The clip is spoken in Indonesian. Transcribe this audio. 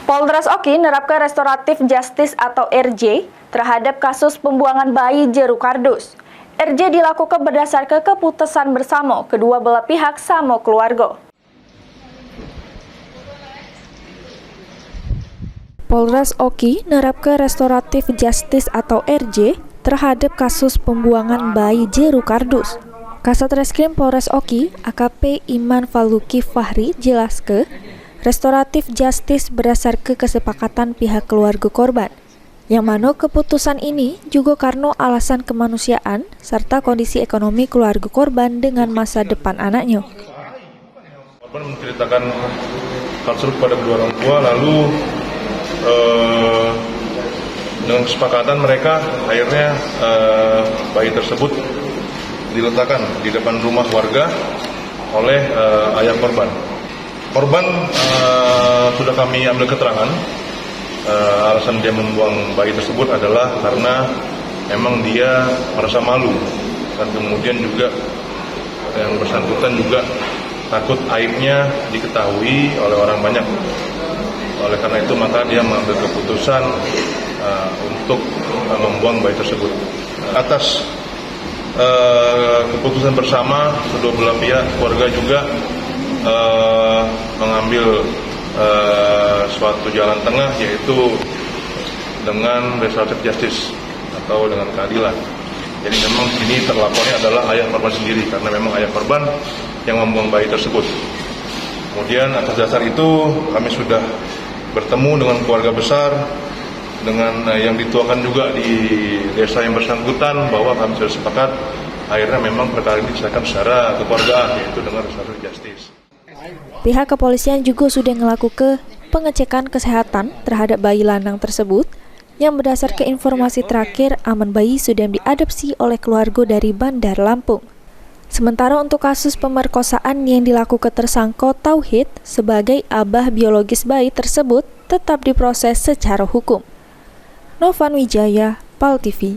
Polres Oki nerapkan restoratif justice atau RJ terhadap kasus pembuangan bayi jeruk kardus. RJ dilakukan berdasarkan keputusan bersama kedua belah pihak sama keluarga. Polres Oki nerapkan restoratif justice atau RJ terhadap kasus pembuangan bayi jeruk kardus. Kasat Reskrim Polres Oki, AKP Iman Faluki Fahri jelaskan, restoratif justice berdasarkan kesepakatan pihak keluarga korban, yang mana keputusan ini juga karena alasan kemanusiaan serta kondisi ekonomi keluarga korban dengan masa depan anaknya. Korban menceritakan hal tersebut kepada kedua orang tua, lalu dengan kesepakatan mereka akhirnya bayi tersebut diletakkan di depan rumah warga oleh ayah korban. Korban sudah kami ambil keterangan, alasan dia membuang bayi tersebut adalah karena memang dia merasa malu dan kemudian juga yang bersangkutan juga takut aibnya diketahui oleh orang banyak. Oleh karena itu maka dia mengambil keputusan untuk membuang bayi tersebut. Atas keputusan bersama kedua belah pihak, keluarga juga mengambil suatu jalan tengah, yaitu dengan restoratif justice atau dengan keadilan. Jadi memang ini terlapornya adalah ayah korban sendiri karena memang ayah korban yang membuang bayi tersebut. Kemudian atas dasar itu kami sudah bertemu dengan keluarga besar, dengan yang dituakan juga di desa yang bersangkutan, bahwa kami sudah sepakat akhirnya memang perkara ini diselesaikan secara kekeluargaan, yaitu dengan restoratif justice. Pihak kepolisian juga sudah melakukan pengecekan kesehatan terhadap bayi lanang tersebut, yang berdasarkan informasi terakhir aman bayi sudah diadopsi oleh keluarga dari Bandar Lampung. Sementara untuk kasus pemerkosaan yang dilakukan tersangka Tauhid sebagai abah biologis bayi tersebut tetap diproses secara hukum. Novan Wijaya, PAL TV.